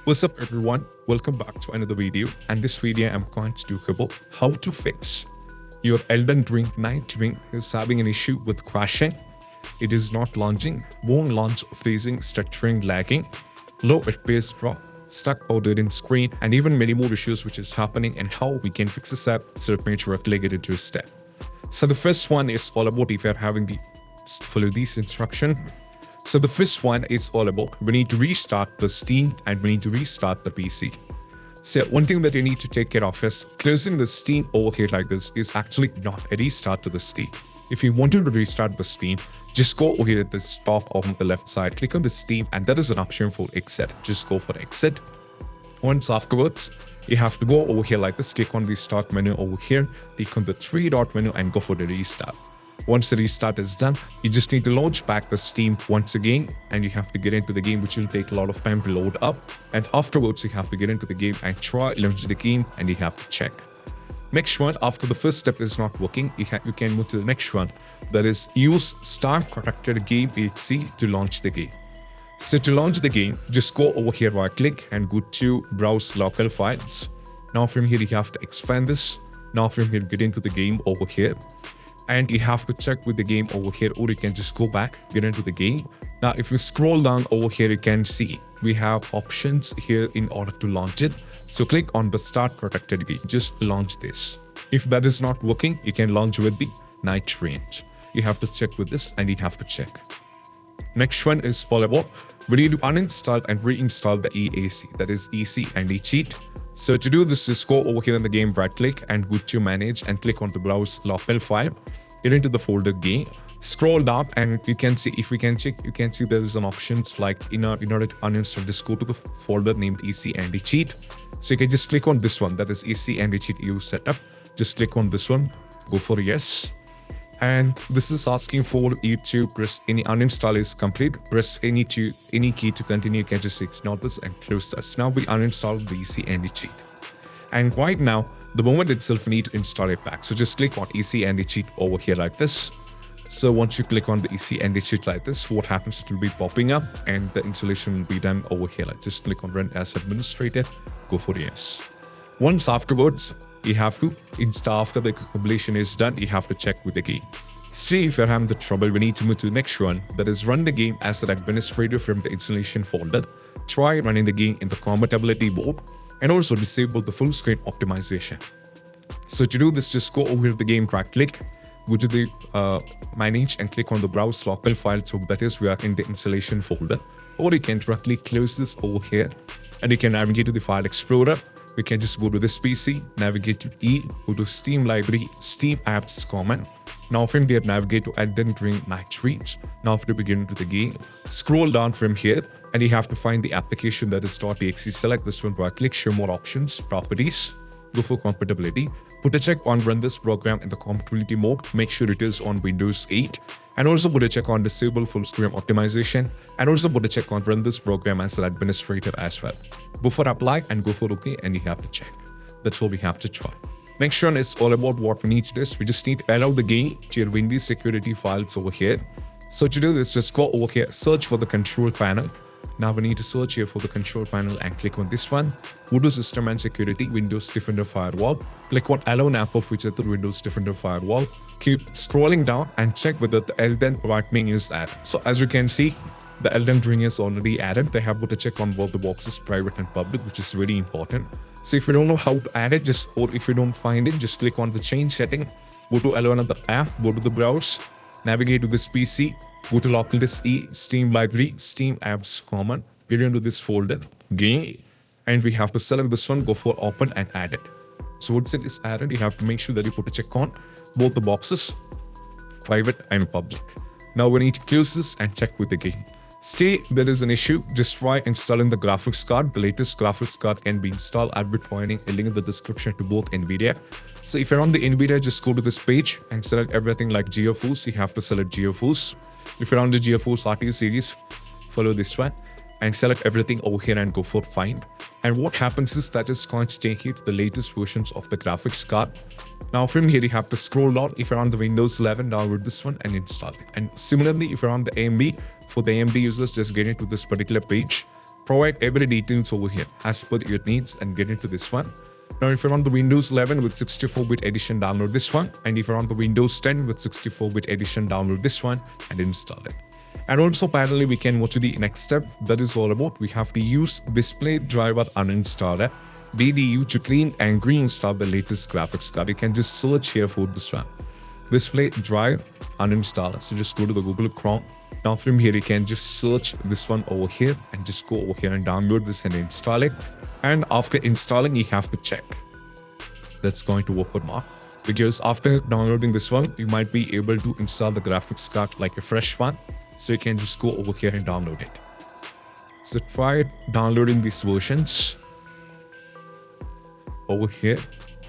What's up everyone, welcome back to another video, and this video I'm going to talk about how to fix your Elden Ring NIGHTREIGN is having an issue with crashing. It is not launching, won't launch, freezing, stuttering, lagging, low FPS drop, stuck powdered in screen, and even many more issues which is happening and how we can fix this app. So let me directly get into a step. So the first one is all about if you're having the follow these instruction. So the first one is all about we need to restart the Steam and we need to restart the PC. So one thing that you need to take care of is closing the Steam over here like this is actually not a restart to the Steam. If you wanted to restart the Steam, just go over here at the top on the left side, click on the Steam, and there is an option for exit. Just go for exit. Once afterwards, you have to go over here like this, click on the start menu over here, click on the three-dot menu and go for the restart. Once the restart is done, you just need to launch back the Steam once again, and you have to get into the game, which will take a lot of time to load up. And afterwards, you have to get into the game and try launch the game, and you have to check. Next one, after the first step is not working, you can move to the next one. That is use Start Protected Game exe to launch the game. So to launch the game, just go over here, right click and go to Browse Local Files. Now from here, you have to expand this. Now from here, get into the game over here. And you have to check with the game over here, or you can just go back, get into the game. Now, if you scroll down over here, you can see we have options here in order to launch it. So click on the Start Protected Game, just launch this. If that is not working, you can launch with the NIGHTREIGN. You have to check with this and you have to check. Next one is followable. We need to uninstall and reinstall the EAC, that is EC and ECheat. So to do this, just go over here in the game, right click and go to manage and click on the browse local file. Get into the folder game, scroll down and you can see, if we can check, you can see there is an options like in order to uninstall, just go to the folder named EC and ECheat. So you can just click on this one, that is EC and ECheat EU setup. Just click on this one, go for yes. And this is asking for you to press any uninstall is complete. Press any key to continue. You can just ignore this and close this. Now we uninstall the EC and ECheat. And right now, the moment itself, we need to install it back. So just click on EC and ECheat over here like this. So once you click on the EC and ECheat like this, what happens? It will be popping up and the installation will be done over here. Like just click on Run as Administrator. Go for yes. Once afterwards, you have to install. After the completion is done, you have to check with the game. See if you're having the trouble, we need to move to the next one, that is run the game as an administrator from the installation folder. Try running the game in the compatibility mode and also disable the full screen optimization. So to do this, just go over to the game, right click, go to the manage and click on the browse local file. So that is we are in the installation folder, or you can directly close this over here and you can navigate to the file explorer. We can just go to this PC, navigate to E, go to Steam Library, Steam Apps Common. Now from here, navigate to Elden Ring NIGHTREIGN. Now after begin into the game, scroll down from here and you have to find the application that is .exe. Select this one, right click, show more options, properties, go for compatibility. Put a check on run this program in the compatibility mode. Make sure it is on Windows 8. And also put a check on disable full screen optimization. And also put a check on run this program as an administrator as well. Go for apply and go for OK and you have to check. That's all we have to try. Next one is all about what we need to do. We just need to allow the game to your Windows security files over here. So to do this, just go over here, search for the control panel. Now we need to search here for the control panel and click on this one. Go to System and Security, Windows Defender Firewall. Click on Allow App of which is the Windows Defender Firewall. Keep scrolling down and check whether the Elden Ring is added. So as you can see, the Elden Ring is already added. They have put a check on both the boxes, private and public, which is very important. So if you don't know how to add it, or if you don't find it, just click on the change setting. Go to allow another app, go to the browse, navigate to this PC, go to local disk E, Steam Library, Steam Apps Common, get into this folder, game, and we have to select this one, go for open and add it. So once it is added, you have to make sure that you put a check on both the boxes, private and public. Now we need to close this and check with the game. Say there is an issue, just try installing the graphics card. The latest graphics card can be installed. I'll be providing a link in the description to both NVIDIA. So if you're on the NVIDIA, just go to this page and select everything like GeForce. You have to select GeForce. If you're on the GeForce RT series, follow this one and select everything over here and go for find. And what happens is that it's going to take you to the latest versions of the graphics card. Now from here, you have to scroll down. If you're on the Windows 11, download this one and install it. And similarly, if you're on the AMD, for the AMD users, just get into this particular page. provide every details over here as per your needs and get into this one. Now, if you're on the Windows 11 with 64-bit edition, download this one. And if you're on the Windows 10 with 64-bit edition, download this one and install it. And also, parallelly, we can go to the next step. That is all about we have to use Display Driver Uninstaller DDU to clean and reinstall the latest graphics card. You can just search here for this one, Display Driver Uninstaller. So just go to the Google Chrome. Now from here, you can just search this one over here and just go over here and download this and install it. And after installing, you have to check that's going to work or not. Because after downloading this one, you might be able to install the graphics card like a fresh one. So you can just go over here and download it. So try downloading these versions over here.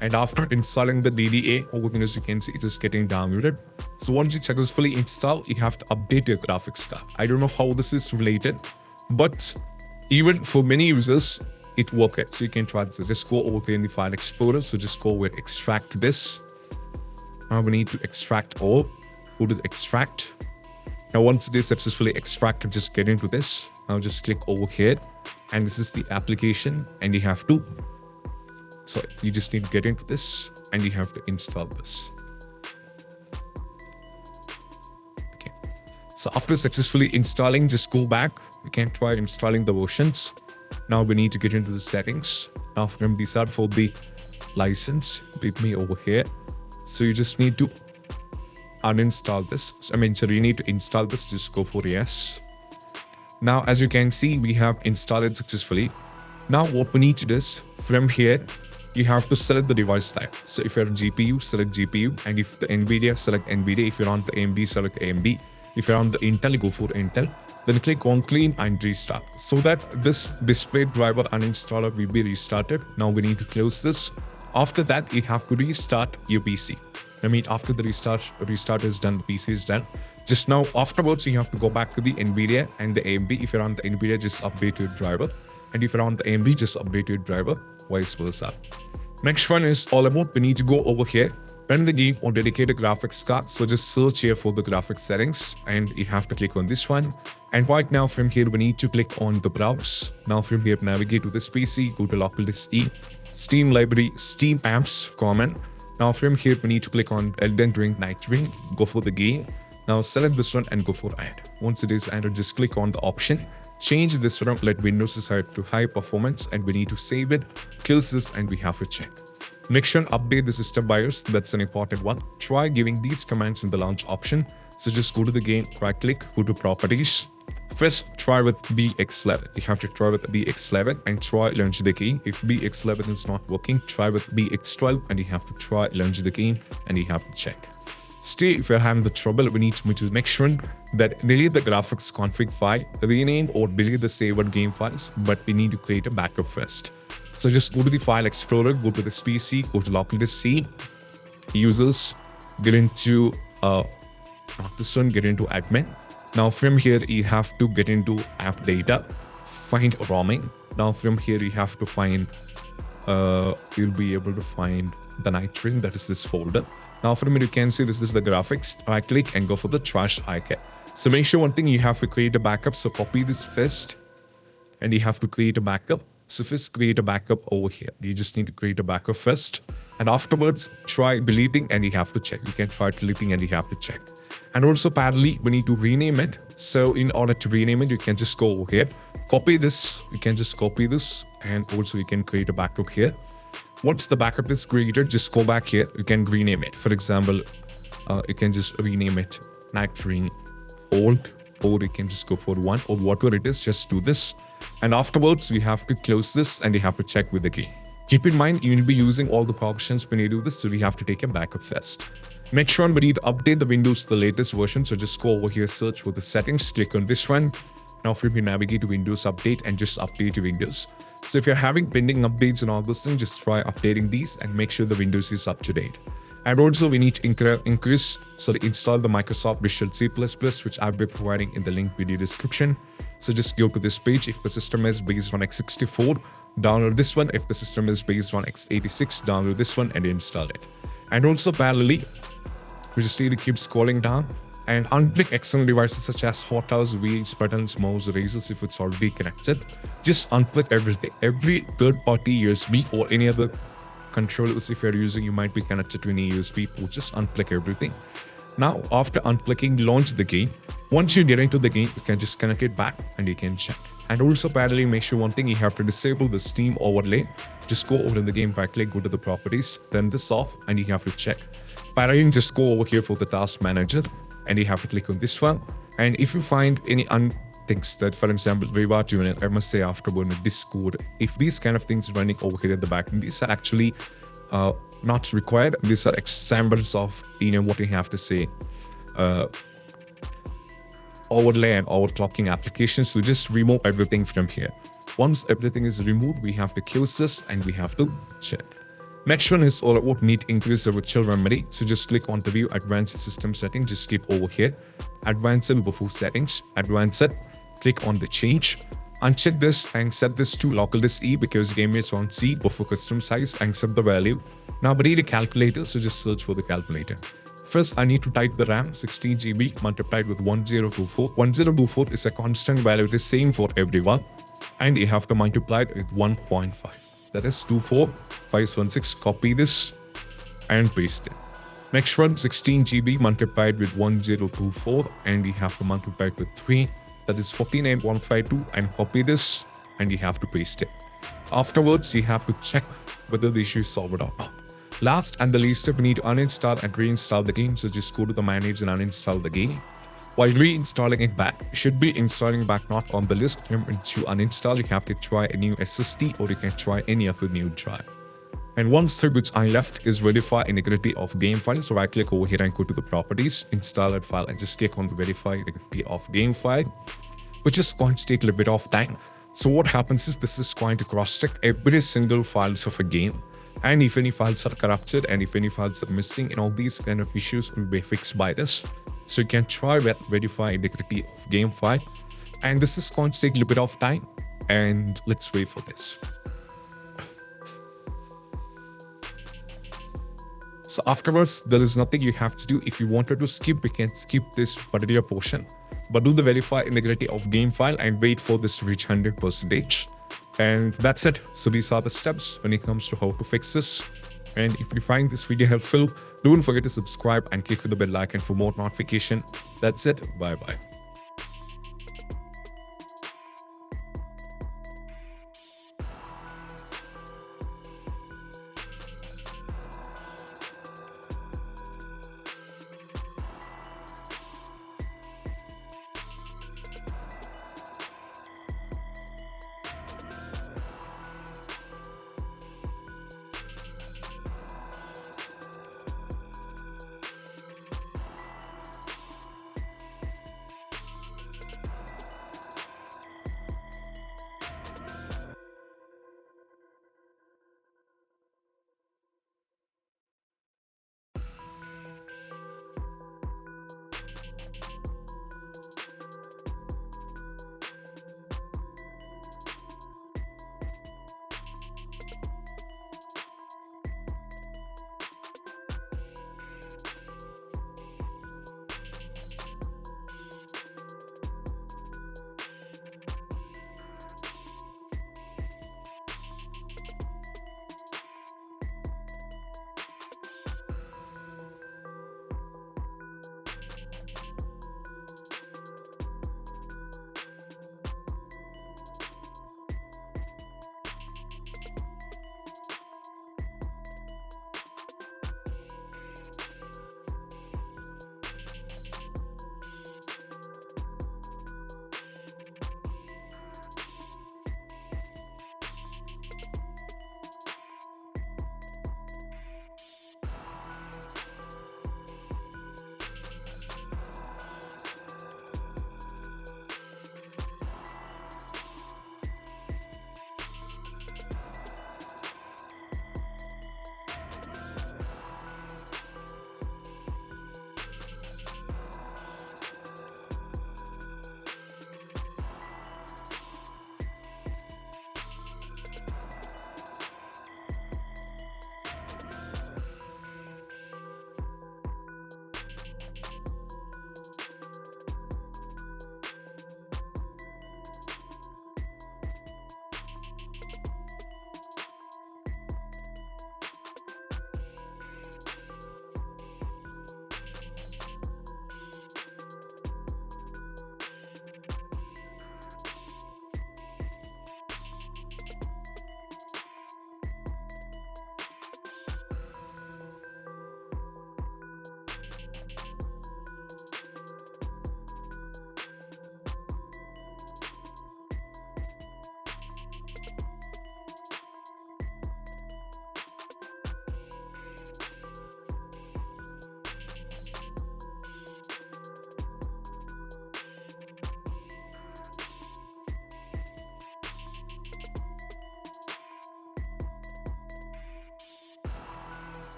And after installing the DDA, over here, as you can see, it is getting downloaded. So once you successfully install, you have to update your graphics card. I don't know how this is related, but even for many users, it works. So you can try this. So just go over here in the file explorer. So just go with extract this. Now we need to extract all. Go to the extract. Now once it is successfully extracted, just get into this. Now just click over here. And this is the application. And you have to. So you just need to get into this. And you have to install this. Okay. So after successfully installing, just go back. You can try installing the versions. Now we need to get into the settings. Now from these are for the license. Leave me over here. So you just need to uninstall this. So you need to install this. Just go for yes. Now as you can see, we have installed it successfully. Now what we need to do is from here, you have to select the device type. So if you're a GPU, select GPU. And if the NVIDIA, select NVIDIA. If you're on the AMD, select AMD. If you're on the Intel, go for Intel. Then click on clean and restart so that this Display Driver Uninstaller will be restarted. Now we need to close this. After that, you have to restart your PC. After the restart is done, the PC is done. Just now, afterwards, you have to go back to the NVIDIA and the AMD. If you're on the NVIDIA, just update your driver. And if you're on the AMD, just update your driver, vice versa. Next one is all about we need to go over here. Run the game or dedicated graphics card. So just search here for the graphics settings and you have to click on this one. And right now from here, we need to click on the browse. Now from here, navigate to this PC, go to local disk E, Steam library, Steam apps, common. Now from here, we need to click on Elden Ring, NIGHTREIGN, go for the game. Now select this one and go for add. Once it is added, just click on the option. Change this from let Windows set to high performance and we need to save it. Kills this and we have to check. Make sure update the system BIOS, that's an important one. Try giving these commands in the launch option. So just go to the game, right click, go to properties. First, try with BX11. You have to try with BX11 and try launch the game. If BX11 is not working, try with BX12 and you have to try launch the game and you have to check. Still, if you're having the trouble, we need to make sure that delete the graphics config file, rename or delete the saved game files, but we need to create a backup first. So just go to the file explorer, go to this PC, go to local disk C, users, get into not this one, get into admin. Now from here you have to get into app data, find roaming. Now from here you have to find you'll be able to find the NIGHTREIGN, that is this folder. Now from here you can see this is the graphics. Right click and go for the trash icon. So make sure one thing, you have to create a backup. So copy this first and you have to create a backup. So first create a backup over here. You just need to create a backup first. And afterwards, try deleting and you have to check. You can try deleting and you have to check. And also parallelly, we need to rename it. So in order to rename it, you can just go over here. Copy this. You can just copy this. And also you can create a backup here. Once the backup is created, just go back here. You can rename it. For example, you can just rename it NIGHTREIGN Old. Or you can just go for one or whatever it is. Just do this. And afterwards, we have to close this and you have to check with the key. Keep in mind, you will be using all the options when you do this, so we have to take a backup first. Make sure we need to update the Windows to the latest version, so just go over here, search for the settings, click on this one. Now from here, navigate to Windows Update and just update your Windows. So if you're having pending updates and all those things, just try updating these and make sure the Windows is up to date. And also we need to install the Microsoft Visual C++, which I'll be providing in the link video description. So just go to this page. If the system is based on x64, download this one. If the system is based on x86, download this one and install it. And also parallelly, we just need to keep scrolling down and unplug external devices such as hotels, wheels, buttons, mouse, erasers if it's already connected. Just unplug everything. Every third-party USB or any other controllers if you're using, you might be connected to any USB port. Just unplug everything. Now, after unplugging, launch the game. Once you get into the game, you can just connect it back and you can check. And also, parallelly, make sure one thing, you have to disable the Steam overlay. Just go over in the game, right-click, go to the properties, turn this off, and you have to check. Parallelly, just go over here for the task manager, and you have to click on this one. And if you find any things that, for example, Viva Tuner, I must say afterward, Discord, if these kind of things running over here at the back, these are actually not required. These are examples of, what you have to say, overlay and overclocking applications. So just remove everything from here. Once everything is removed, we have to close this and we have to check. Next one is all about need increase the virtual memory. So just click on the view advanced system settings. Just keep over here. Advanced buffer settings. Advanced. Click on the change. Uncheck this and set this to local disk E because game is on C. Buffer custom size and set the value. Now I need a calculator, so just search for the calculator. First, I need to type the RAM, 16 GB multiplied with 1024. 1024 is a constant value, it is same for everyone. And you have to multiply it with 1.5. That is 24516. Copy this and paste it. Next one, 16 GB multiplied with 1024 and you have to multiply it with 3. That is 49152 and copy this and you have to paste it. Afterwards, you have to check whether the issue is solved or not. Last and the least step, we need to uninstall and reinstall the game. So just go to the manage and uninstall the game. While reinstalling it back, you should be installing back not on the list. Remember, to uninstall, you have to try a new SSD or you can try any other new drive. And one step which I left is verify integrity of game file. So right click over here and go to the properties, install that file and just click on the verify integrity of game file, which is going to take a little bit of time. So what happens is this is going to cross-check every single files of a game. And if any files are corrupted and if any files are missing, and all these kind of issues will be fixed by this. So you can try with verify integrity of game file. And this is going to take a little bit of time. And let's wait for this. So afterwards, there is nothing you have to do. If you wanted to skip, you can skip this particular portion. But do the verify integrity of game file and wait for this to reach 100%. And that's it. So these are the steps when it comes to how to fix this. And if you find this video helpful, don't forget to subscribe and click the bell icon for more notification. That's it. Bye-bye.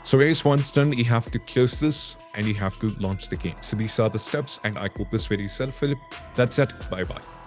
So once done, you have to close this and you have to launch the game. So these are the steps, and I hope this video is helpful. That's it. Bye bye.